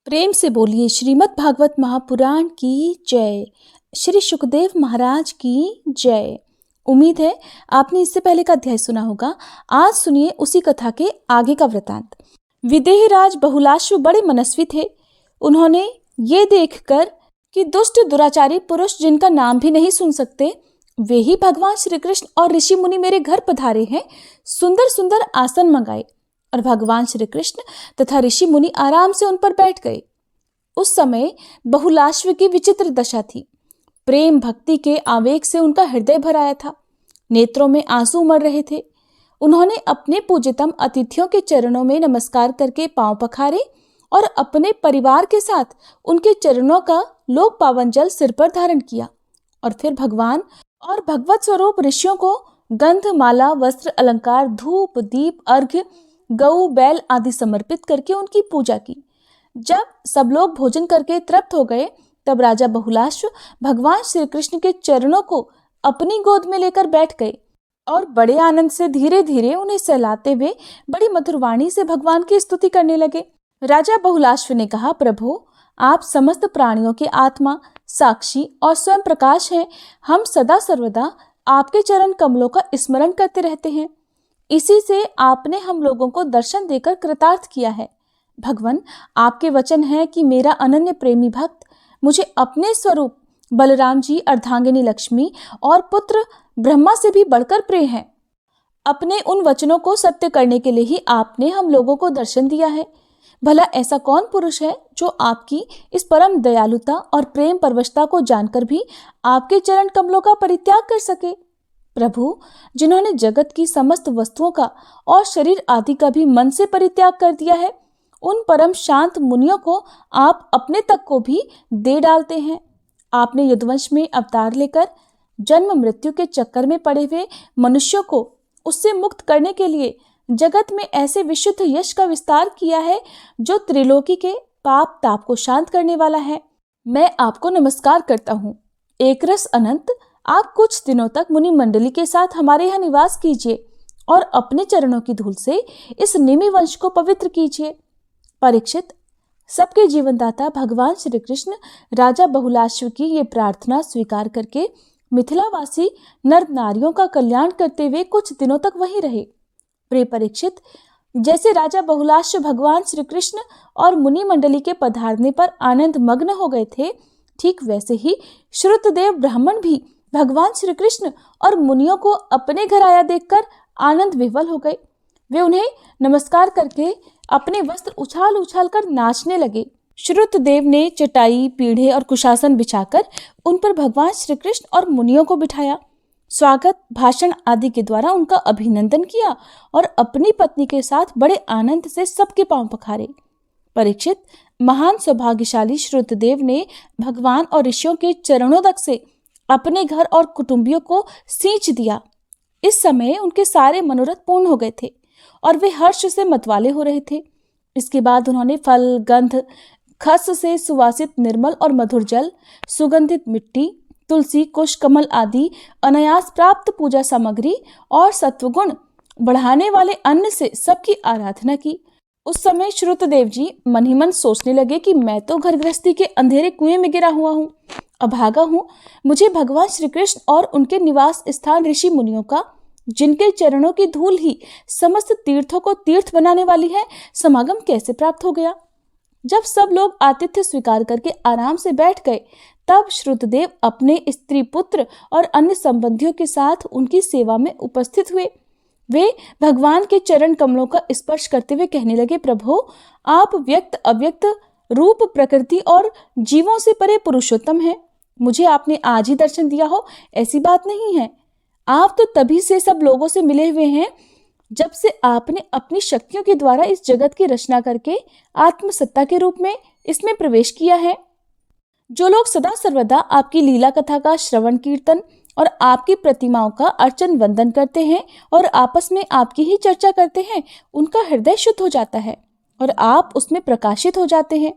प्रेम से बोलिए श्रीमद् भागवत महापुराण की जय। श्री सुखदेव महाराज की जय। उम्मीद है आपने इससे पहले का अध्याय सुना होगा। आज सुनिए उसी कथा के आगे का वृतांत। विदेहराज बहुलाश्व बड़े मनस्वी थे। उन्होंने ये देखकर कि दुष्ट दुराचारी पुरुष जिनका नाम भी नहीं सुन सकते वे ही भगवान श्री कृष्ण और ऋषि मुनि मेरे घर पधारे हैं, सुंदर सुंदर आसन मंगाए और भगवान श्री कृष्ण तथा ऋषि मुनि आराम से उन पर बैठ गए। उस समय बहुलाश्व की विचित्र दशा थी। प्रेम भक्ति के आवेग से उनका हृदय भर आया था, नेत्रों में आंसू उमड़ रहे थे। उन्होंने अपने पूज्यतम अतिथियों के चरणों में नमस्कार करके पांव पखारे और अपने परिवार के साथ उनके चरणों का लोक पावन जल सिर पर धारण किया और फिर भगवान और भगवत स्वरूप ऋषियों को गंध, माला, वस्त्र, अलंकार, धूप, दीप, अर्घ्य, गऊ, बैल आदि समर्पित करके उनकी पूजा की। जब सब लोग भोजन करके तृप्त हो गए तब राजा बहुलाश्व भगवान श्री कृष्ण के चरणों को अपनी गोद में लेकर बैठ गए और बड़े आनंद से धीरे धीरे उन्हें सहलाते हुए बड़ी मधुर वाणी से भगवान की स्तुति करने लगे। राजा बहुलाश्व ने कहा, प्रभु आप समस्त प्राणियों की आत्मा, साक्षी और स्वयं प्रकाश हैं। हम सदा सर्वदा आपके चरण कमलों का स्मरण करते रहते हैं। इसी से आपने हम लोगों को दर्शन देकर कृतार्थ किया है। भगवान आपके वचन है कि मेरा अनन्य प्रेमी भक्त मुझे अपने स्वरूप बलराम जी, अर्धांगिनी लक्ष्मी और पुत्र ब्रह्मा से भी बढ़कर प्रिय है। अपने उन वचनों को सत्य करने के लिए ही आपने हम लोगों को दर्शन दिया है। भला ऐसा कौन पुरुष है जो आपकी इस परम दयालुता और प्रेम परवशता को जानकर भी आपके चरण कमलों का परित्याग कर सके। प्रभु जिन्होंने जगत की समस्त वस्तुओं का और शरीर आदि का भी मन से परित्याग कर दिया है, उन परम शांत मुनियों को आप अपने तक को भी दे डालते हैं। आपने यदुवंश में अवतार लेकर जन्म मृत्यु के चक्कर में पड़े हुए मनुष्यों को उससे मुक्त करने के लिए जगत में ऐसे विशुद्ध यश का विस्तार किया है जो त्रिलोकी के पाप ताप को शांत करने वाला है। मैं आपको नमस्कार करता हूँ। एक रस अनंत आप कुछ दिनों तक मुनि मंडली के साथ हमारे यहाँ निवास कीजिए और अपने चरणों की धूल से इस निमि वंश को पवित्र कीजिए। परीक्षित, सबके जीवनदाता भगवान श्री कृष्ण राजा बहुलाश्व की ये प्रार्थना स्वीकार करके मिथिलावासी नर नारियों का कल्याण करते हुए कुछ दिनों तक वहीं रहे। प्रिय परीक्षित, जैसे राजा बहुलाश्व भगवान श्री कृष्ण और मुनि मंडली के पधारने पर आनंद मग्न हो गए थे, ठीक वैसे ही श्रुतदेव ब्राह्मण भी भगवान श्री कृष्ण और मुनियों को अपने घर आया देखकर आनंद विह्वल हो गए। वे उन्हें नमस्कार करके अपने वस्त्र उछाल उछाल कर नाचने लगे। श्रुतदेव ने चटाई, पीढ़े और कुशासन बिछाकर उन पर भगवान श्री कृष्ण और मुनियों को बिठाया। स्वागत, भाषण आदि के द्वारा उनका अभिनंदन किया और अपनी पत्नी के साथ बड़े आनंद से सबके पांव पखारे। परीक्षित, महान सौभाग्यशाली श्रुतदेव ने भगवान और ऋषियों के चरणों तक से अपने घर और कुटुंबियों को सींच दिया। इस समय उनके सारे मनोरथ पूर्ण हो गए थे और वे हर्ष से मतवाले हो रहे थे। इसके बाद उन्होंने फल, गंध, खस से सुवासित निर्मल और मधुर जल, सुगंधित मिट्टी, तुलसी, कुश, कमल आदि अनायास प्राप्त पूजा सामग्री और सत्वगुण बढ़ाने वाले अन्न से सबकी आराधना की। उस समय श्रुतदेव जी मन ही मन सोचने लगे कि मैं तो घर गृहस्थी के अंधेरे कुएं में गिरा हुआ हूँ, अभागा हूँ। मुझे भगवान श्री कृष्ण और उनके निवास स्थान ऋषि मुनियों का, जिनके चरणों की धूल ही समस्त तीर्थों को तीर्थ बनाने वाली है, समागम कैसे प्राप्त हो गया। जब सब लोग आतिथ्य स्वीकार करके आराम से बैठ गए तब श्रुतदेव अपने स्त्री पुत्र और अन्य संबंधियों के साथ उनकी सेवा में उपस्थित हुए। वे भगवान के चरण कमलों का स्पर्श करते हुए कहने लगे, प्रभु आप व्यक्त अव्यक्त रूप, प्रकृति और जीवों से परे पुरुषोत्तम हैं। मुझे आपने आज ही दर्शन दिया हो ऐसी बात नहीं है। आप तो तभी से सब लोगों से मिले हुए हैं जब से आपने अपनी शक्तियों के द्वारा इस जगत की रचना करके आत्मसत्ता के रूप में इसमें प्रवेश किया है। जो लोग सदा सर्वदा आपकी लीला कथा का श्रवण कीर्तन और आपकी प्रतिमाओं का अर्चन वंदन करते हैं और आपस में आपकी ही चर्चा करते हैं, उनका हृदय शुद्ध हो जाता है और आप उसमें प्रकाशित हो जाते हैं।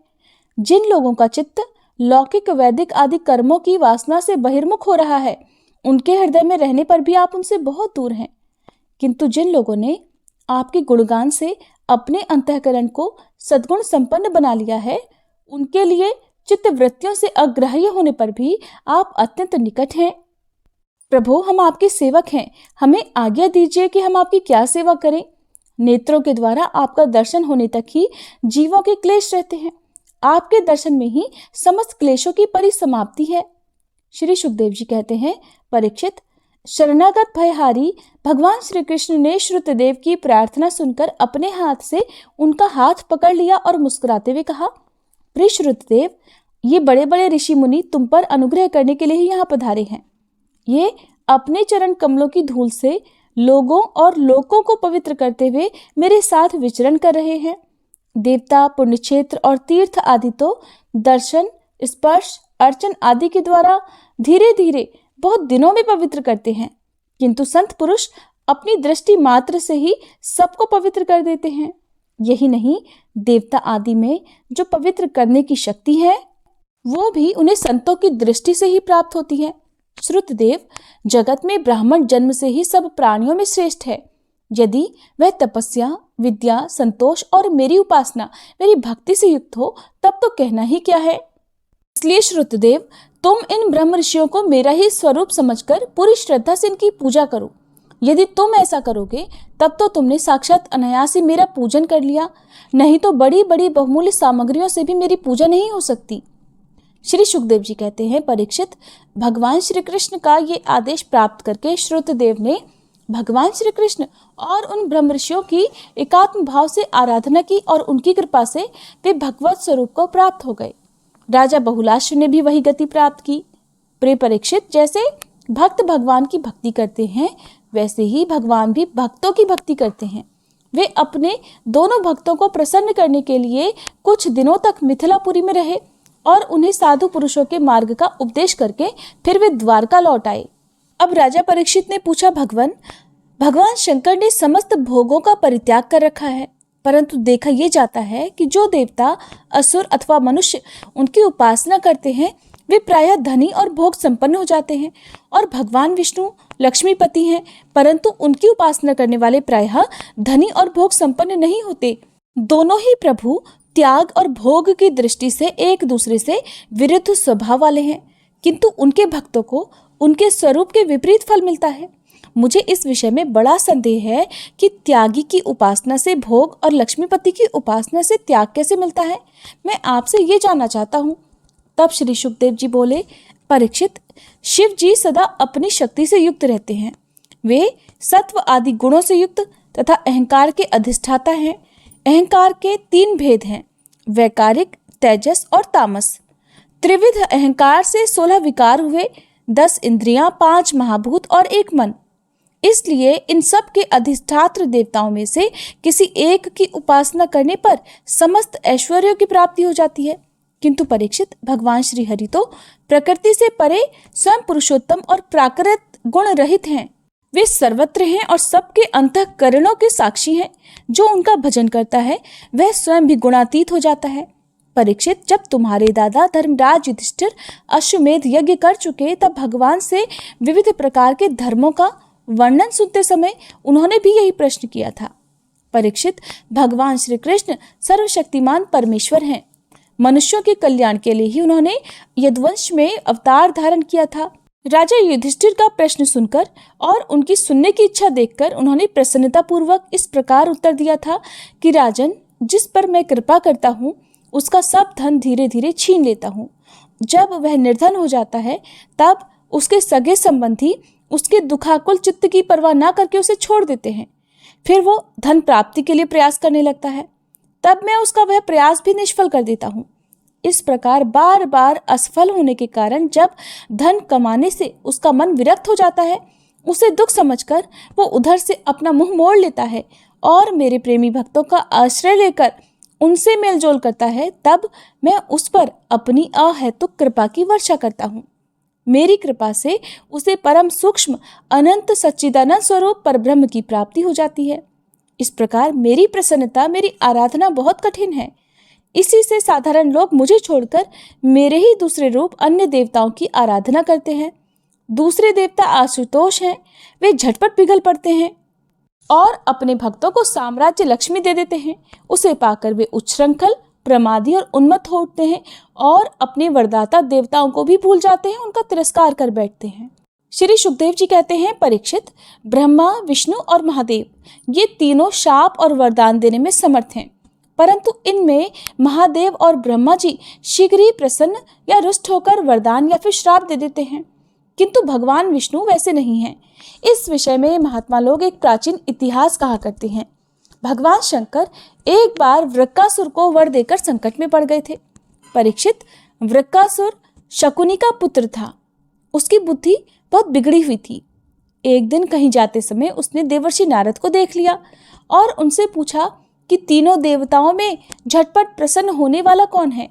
जिन लोगों का चित्त लौकिक, वैदिक आदि कर्मों की वासना से बहिर्मुख हो रहा है, उनके हृदय में रहने पर भी आप उनसे बहुत दूर हैं। किंतु जिन लोगों ने आपके गुणगान से अपने अंतःकरण को सद्गुण संपन्न बना लिया है, उनके लिए चित्तवृत्तियों से अग्राह्य होने पर भी आप अत्यंत निकट हैं। प्रभु, हम आपके सेवक हैं, हमें आज्ञा दीजिए कि हम आपकी क्या सेवा करें। नेत्रों के द्वारा आपका दर्शन होने तक ही जीवों के क्लेश रहते हैं। आपके दर्शन में ही समस्त क्लेशों की परिसमाप्ति है। श्री सुखदेव जी कहते हैं, परीक्षित, शरणागत भयहारी भगवान श्री कृष्ण ने श्रुतदेव की प्रार्थना सुनकर अपने हाथ से उनका हाथ पकड़ लिया और मुस्कुराते हुए कहा, प्रिय श्रुतदेव, ये बड़े बड़े ऋषि मुनि तुम पर अनुग्रह करने के लिए ही यहाँ पधारे हैं। ये अपने चरण कमलों की धूल से लोगों और लोकों को पवित्र करते हुए मेरे साथ विचरण कर रहे हैं। देवता, पुण्यक्षेत्र और तीर्थ आदि तो दर्शन, स्पर्श, अर्चन आदि के द्वारा धीरे धीरे बहुत दिनों में पवित्र करते हैं, किंतु संत पुरुष अपनी दृष्टि मात्र से ही सबको पवित्र कर देते हैं। यही नहीं, देवता आदि में जो पवित्र करने की शक्ति है वो भी उन्हें संतों की दृष्टि से ही प्राप्त होती है। श्रुतदेव, जगत में ब्राह्मण जन्म से ही सब प्राणियों में श्रेष्ठ है। यदि वह तपस्या, विद्या, संतोष और मेरी उपासना, मेरी भक्ति से युक्त हो, तब तो कहना ही क्या है। इसलिए श्रुतदेव, तुम इन ब्रह्म ऋषियों को मेरा ही स्वरूप समझकर पूरी श्रद्धा से इनकी पूजा करो। यदि तुम ऐसा करोगे तब तो तुमने साक्षात अनायास ही मेरा पूजन कर लिया, नहीं तो बड़ी बड़ी बहुमूल्य सामग्रियों से भी मेरी पूजा नहीं हो सकती। श्री सुखदेव जी कहते हैं, परीक्षित, भगवान श्री कृष्ण का ये आदेश प्राप्त करके श्रुतदेव ने भगवान श्री कृष्ण और उन ब्रह्म ऋषियों की एकात्म भाव से आराधना की और उनकी कृपा से वे भगवत स्वरूप को प्राप्त हो गए। राजा बहुलाश्व ने भी वही गति प्राप्त की। प्रिय परीक्षित, जैसे भक्त भगवान की भक्ति करते हैं, वैसे ही भगवान भी भक्तों की भक्ति करते हैं। वे अपने दोनों भक्तों को प्रसन्न करने के लिए कुछ दिनों तक मिथिलापुरी में रहे और उन्हें साधु पुरुषों के मार्ग का उपदेश करके फिर वे द्वारका लौट आए। अब राजा परीक्षित ने पूछा, भगवान शंकर ने समस्त भोगों का परित्याग कर रखा है, परंतु देखा यह जाता है कि जो देवता, असुर अथवा मनुष्य उनकी उपासना करते हैं वे प्रायः धनी और भोग संपन्न हो जाते हैं, और भगवान विष्णु लक्ष्मीपति हैं, परंतु उनकी उपासना करने वाले प्रायः धनी और भोग संपन्न नहीं होते। दोनों ही प्रभु त्याग और भोग की दृष्टि से एक दूसरे से विरुद्ध स्वभाव वाले हैं, किंतु उनके भक्तों को उनके स्वरूप के विपरीत फल मिलता है। मुझे इस विषय में बड़ा संदेह है कि त्यागी की उपासना से भोग और लक्ष्मीपति की उपासना से त्याग कैसे मिलता है। मैं आपसे ये जानना चाहता हूँ। तब श्री सुखदेव जी बोले, परीक्षित, शिव जी सदा अपनी शक्ति से युक्त रहते हैं। वे सत्व आदि गुणों से युक्त तथा अहंकार के अधिष्ठाता हैं। अहंकार के 3 भेद हैं, वैकारिक, तेजस और तामस। त्रिविध अहंकार से 16 विकार हुए, 10 इंद्रियां, 5 महाभूत और 1 मन। इसलिए इन सब के अधिष्ठात्र देवताओं में से किसी एक की उपासना करने पर समस्त ऐश्वर्यों की प्राप्ति हो जाती है। किंतु परीक्षित, भगवान श्री हरि तो प्रकृति से परे स्वयं पुरुषोत्तम और प्राकृत गुण रहित हैं। वे सर्वत्र हैं और सबके अंतःकरणों के साक्षी हैं। जो उनका भजन करता है वह स्वयं भी गुणातीत हो जाता है। परीक्षित, जब तुम्हारे दादा धर्मराज युधिष्ठिर अश्वमेध यज्ञ कर चुके, तब भगवान से विविध प्रकार के धर्मों का वर्णन सुनते समय उन्होंने भी यही प्रश्न किया था। परीक्षित, भगवान श्री कृष्ण सर्वशक्तिमान परमेश्वर हैं। मनुष्यों के कल्याण के लिए ही उन्होंने यदुवंश में अवतार धारण किया था। राजा युधिष्ठिर का प्रश्न सुनकर और उनकी सुनने की इच्छा देखकर उन्होंने प्रसन्नता पूर्वक इस प्रकार उत्तर दिया था कि राजन, जिस पर मैं कृपा करता हूँ उसका सब धन धीरे धीरे छीन लेता हूँ। जब वह निर्धन हो जाता है तब उसके सगे संबंधी उसके दुखाकुल चित्त की परवाह ना करके उसे छोड़ देते हैं। फिर वो धन प्राप्ति के लिए प्रयास करने लगता है, तब मैं उसका वह प्रयास भी निष्फल कर देता हूँ। इस प्रकार बार बार असफल होने के कारण जब धन कमाने से उसका मन विरक्त हो जाता है, उसे दुख समझकर वो उधर से अपना मुंह मोड़ लेता है और मेरे प्रेमी भक्तों का आश्रय लेकर उनसे मेलजोल करता है। तब मैं उस पर अपनी अहेतुक कृपा की वर्षा करता हूँ। मेरी कृपा से उसे परम सूक्ष्म अनंत सच्चिदानंद स्वरूप परब्रह्म की प्राप्ति हो जाती है। इस प्रकार मेरी प्रसन्नता, मेरी आराधना बहुत कठिन है। इसी से साधारण लोग मुझे छोड़कर मेरे ही दूसरे रूप अन्य देवताओं की आराधना करते हैं। दूसरे देवता आशुतोष हैं, वे झटपट पिघल पड़ते हैं और अपने भक्तों को साम्राज्य लक्ष्मी दे देते हैं। उसे पाकर वे उच्छृंखल, प्रमादी और उन्मत्त हो उठते हैं और अपने वरदाता देवताओं को भी भूल जाते हैं, उनका तिरस्कार कर बैठते हैं। श्री सुखदेव जी कहते हैं, परीक्षित, ब्रह्मा, विष्णु और महादेव ये तीनों शाप और वरदान देने में समर्थ हैं, परंतु इनमें महादेव और ब्रह्मा जी शीघ्र ही प्रसन्न या रुष्ट होकर वरदान या फिर श्राप दे देते हैं, किंतु भगवान विष्णु वैसे नहीं हैं। इस विषय में महात्मा लोग एक प्राचीन इतिहास कहा करते हैं। भगवान शंकर एक बार वृक्कासुर को वर देकर संकट में पड़ गए थे। परीक्षित, वृक्कासुर शकुनी का पुत्र था। उसकी बुद्धि बहुत बिगड़ी हुई थी। एक दिन कहीं जाते समय उसने देवर्षि नारद को देख लिया और उनसे पूछा कि तीनों देवताओं में झटपट प्रसन्न होने वाला कौन है।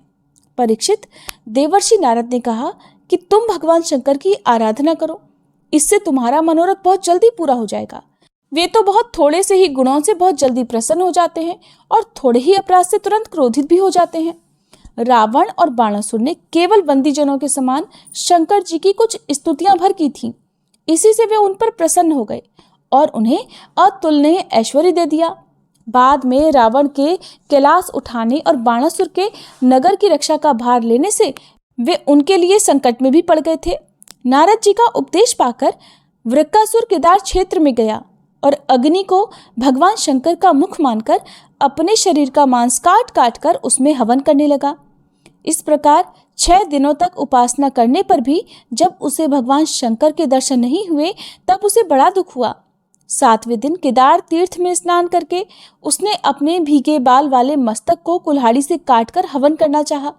परीक्षित, देवर्षि नारद ने कहा कि तुम भगवान शंकर की आराधना करो, इससे तुम्हारा मनोरथ बहुत जल्दी पूरा हो जाएगा। वे तो बहुत थोड़े से ही गुणों से बहुत जल्दी प्रसन्न हो जाते हैं और थोड़े ही अपराध से तुरंत क्रोधित भी हो जाते हैं। रावण और बाणासुर ने केवल बंदीजनों के समान शंकर जी की कुछ स्तुतियां भर की थीं। इसी से वे उन पर प्रसन्न हो गए और उन्हें अतुलनीय ऐश्वर्य दे दिया। बाद में रावण के कैलाश उठाने और बाणासुर के नगर की रक्षा का भार लेने से वे उनके लिए संकट में भी पड़ गए थे। नारद जी का उपदेश पाकर वृक्कासुर केदार क्षेत्र में गया और अग्नि को भगवान शंकर का मुख मानकर अपने शरीर का मांस काट काट कर उसमें हवन करने लगा। इस प्रकार 6 दिनों तक उपासना करने पर भी जब उसे भगवान शंकर के दर्शन नहीं हुए तब उसे बड़ा दुख हुआ। 7वें दिन केदार तीर्थ में स्नान करके उसने अपने भीगे बाल वाले मस्तक को कुल्हाड़ी से काटकर हवन करना चाहा।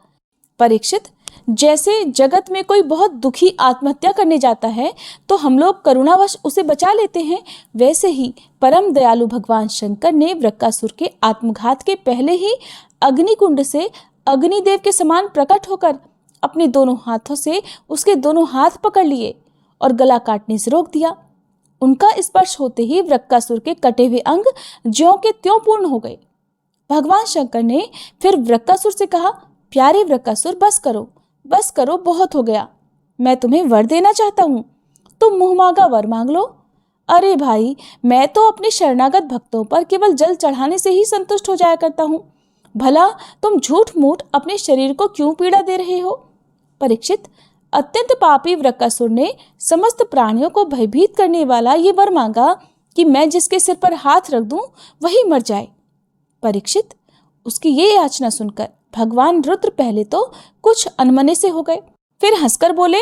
परीक्षित, जैसे जगत में कोई बहुत दुखी आत्महत्या करने जाता है तो हम लोग करुणावश उसे बचा लेते हैं, वैसे ही परम दयालु भगवान शंकर ने वृक्कासुर के आत्मघात के पहले ही अग्निकुंड से अग्निदेव के समान प्रकट होकर अपने दोनों हाथों से उसके दोनों हाथ पकड़ लिए और गला काटने से रोक दिया। उनका स्पर्श होते ही वृक्कासुर के कटे हुए अंग ज्यों के त्यों पूर्ण हो गए। भगवान शंकर ने फिर वृक्कासुर से कहा, प्यारे वृक्कासुर, बस करो, बहुत हो गया। मैं तुम्हें वर देना चाहता हूँ, तुम मुँह मांगा वर मांग लो। अरे भाई, मैं तो अपने शरणागत भक्तों पर केवल जल चढ़ाने से ही संतुष्ट हो जाया करता हूँ, भला तुम झूठ मूठ अपने शरीर को क्यों पीड़ा दे रहे हो। परीक्षित, अत्यंत पापी वृक्कासुर ने समस्त प्राणियों को भयभीत करने वाला ये वर मांगा कि मैं जिसके सिर पर हाथ रख दूं वही मर जाए। परीक्षित, उसकी ये याचना सुनकर भगवान रुद्र पहले तो कुछ अनमने से हो गए, फिर हंसकर बोले,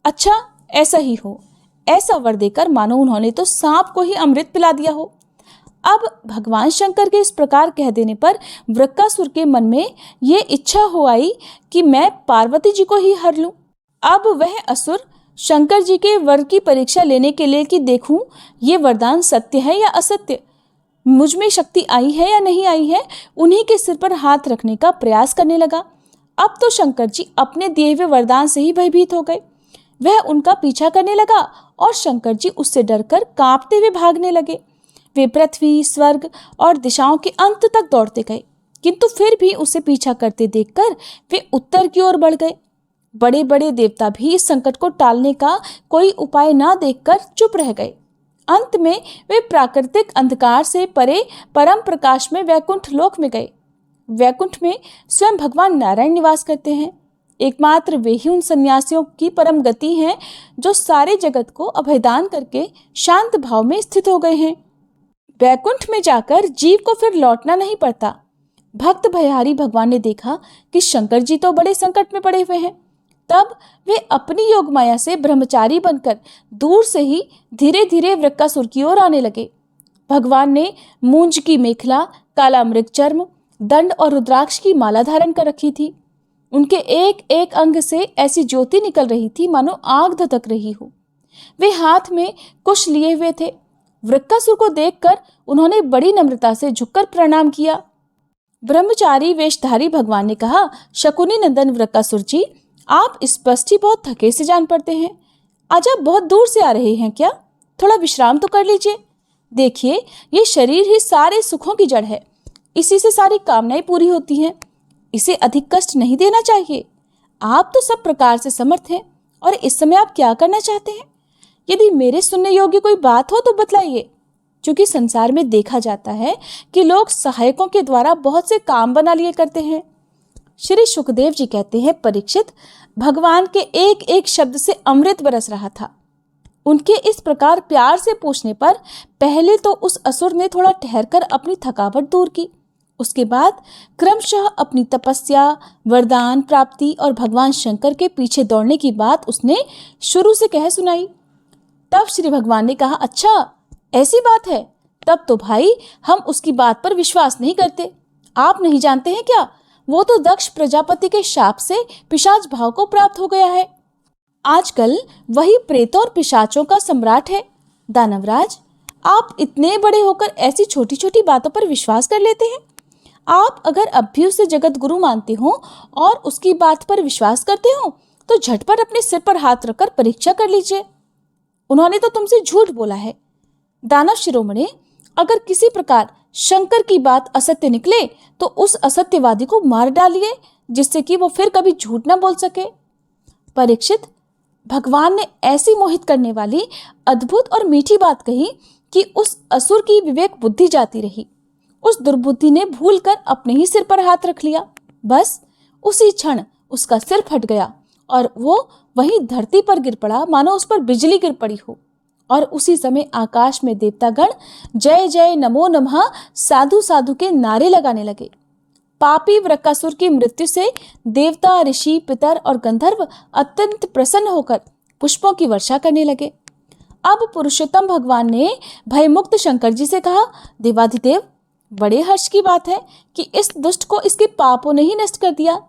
अच्छा ऐसा ही हो। ऐसा वर देकर मानो उन्होंने तो सांप को ही अमृत पिला दिया हो। अब भगवान शंकर के इस प्रकार कह देने पर वृक्कासुर के मन में ये इच्छा हो आई कि मैं पार्वती जी को ही हर लूं। अब वह असुर शंकर जी के वर की परीक्षा लेने के लिए कि देखूं ये वरदान सत्य है या असत्य, मुझ में शक्ति आई है या नहीं आई है, उन्हीं के सिर पर हाथ रखने का प्रयास करने लगा। अब तो शंकर जी अपने दिए हुए वरदान से ही भयभीत हो गए। वह उनका पीछा करने लगा और शंकर जी उससे डरकर कांपते हुए भागने लगे। वे पृथ्वी, स्वर्ग और दिशाओं के अंत तक दौड़ते गए, किंतु फिर भी उसे पीछा करते देखकर वे उत्तर की ओर बढ़ गए। बड़े बड़े देवता भी इस संकट को टालने का कोई उपाय ना देखकर चुप रह गए। अंत में वे प्राकृतिक अंधकार से परे परम प्रकाश में वैकुंठ लोक में गए। वैकुंठ में स्वयं भगवान नारायण निवास करते हैं। एकमात्र वे ही उन सन्यासियों की परम गति हैं जो सारे जगत को अभयदान करके शांत भाव में स्थित हो गए हैं। वैकुंठ में जाकर जीव को फिर लौटना नहीं पड़ता। भक्त भयहारी भगवान ने देखा कि शंकर जी तो बड़े संकट में पड़े हुए हैं, तब वे अपनी योग माया से ब्रह्मचारी बनकर दूर से ही धीरे धीरे वृक्कासुर की ओर आने लगे। भगवान ने मूंज की मेखला, काला मृग चर्म, दंड और रुद्राक्ष की माला धारण कर रखी थी। उनके एक एक अंग से ऐसी ज्योति निकल रही थी मानो आग धधक रही हो। वे हाथ में कुश लिए हुए थे। वृक्कासुर को देखकर उन्होंने बड़ी नम्रता से झुककर प्रणाम किया। ब्रह्मचारी वेशधारी भगवान ने कहा, शकुनी नंदन वृक्कासुर जी, आप स्पष्ट ही बहुत थके से जान पड़ते हैं। आज आप बहुत दूर से आ रहे हैं क्या? थोड़ा विश्राम तो कर लीजिए। देखिए, ये शरीर ही सारे सुखों की जड़ है, इसी से सारी कामनाएं पूरी होती हैं। इसे अधिक कष्ट नहीं देना चाहिए। आप तो सब प्रकार से समर्थ हैं और इस समय आप क्या करना चाहते हैं? यदि मेरे सुनने योग्य कोई बात हो तो बतलाइए। क्योंकि संसार में देखा जाता है कि लोग सहायकों के द्वारा बहुत से काम बना लिए करते हैं, श्री सुखदेव जी कहते हैं, परीक्षित, भगवान के एक एक शब्द से अमृत बरस रहा था। उनके इस प्रकार प्यार से पूछने पर पहले तो उस असुर ने थोड़ा ठहरकर अपनी थकावट दूर की। उसके बाद क्रमशः अपनी तपस्या, वरदान प्राप्ति और भगवान शंकर के पीछे दौड़ने की बात उसने शुरू से कह सुनाई। तब श्री भगवान ने कहा, अच्छा ऐसी बात है, तब तो भाई हम उसकी बात पर विश्वास नहीं करते। आप नहीं जानते हैं क्या, वो तो दक्ष प्रजापति के शाप से पिशाच भाव को प्राप्त हो गया है। आजकल वही प्रेतों और पिशाचों का सम्राट है। दानवराज, आप इतने बड़े होकर ऐसी छोटी छोटी बातों पर विश्वास कर लेते हैं। आप अगर अब भी उसे जगत गुरु मानते हो और उसकी बात पर विश्वास करते हो तो झटपट अपने सिर पर हाथ रखकर परीक्षा कर लीजिए। उन्होंने तो तुमसे झूठ बोला है। दानव शिरोमणि, अगर किसी प्रकार शंकर की बात असत्य निकले तो उस असत्यवादी को मार डालिए, जिससे कि वो फिर कभी झूठ न बोल सके। परीक्षित, भगवान ने ऐसी मोहित करने वाली अद्भुत और मीठी बात कही कि उस असुर की विवेक बुद्धि जाती रही। उस दुर्बुद्धि ने भूलकर अपने ही सिर पर हाथ रख लिया। बस उसी क्षण उसका सिर फट गया और वो वहीं धरती पर गिर पड़ा, मानो उस पर बिजली गिर पड़ी हो। और उसी समय आकाश में देवतागण जय जय नमो नमः साधु साधु के नारे लगाने लगे। पापी वृकासुर की मृत्यु से देवता, ऋषि, पितर और गंधर्व अत्यंत प्रसन्न होकर पुष्पों की वर्षा करने लगे। अब पुरुषोत्तम भगवान ने भयमुक्त शंकर जी से कहा, देवाधिदेव, बड़े हर्ष की बात है कि इस दुष्ट को इसके पापों ने ही नष्ट कर दिया।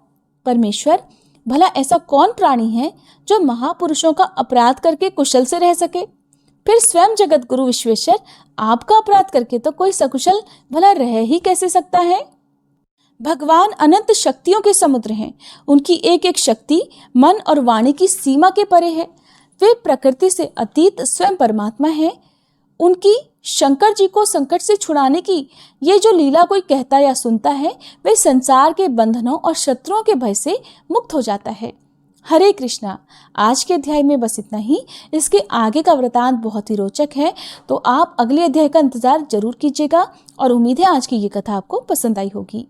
परमेश्वर, भला ऐसा कौन प्राणी है जो महापुरुषों का अपराध करके कुशल से रह सके? फिर स्वयं जगत गुरु विश्वेश्वर आपका अपराध करके तो कोई सकुशल भला रह ही कैसे सकता है? भगवान अनंत शक्तियों के समुद्र हैं। उनकी एक एक शक्ति मन और वाणी की सीमा के परे है। वे प्रकृति से अतीत स्वयं परमात्मा है। उनकी शंकर जी को संकट से छुड़ाने की ये जो लीला कोई कहता या सुनता है, वे संसार के बंधनों और शत्रुओं के भय से मुक्त हो जाता है। हरे कृष्णा। आज के अध्याय में बस इतना ही। इसके आगे का वृतांत बहुत ही रोचक है, तो आप अगले अध्याय का इंतजार जरूर कीजिएगा और उम्मीद है आज की ये कथा आपको पसंद आई होगी।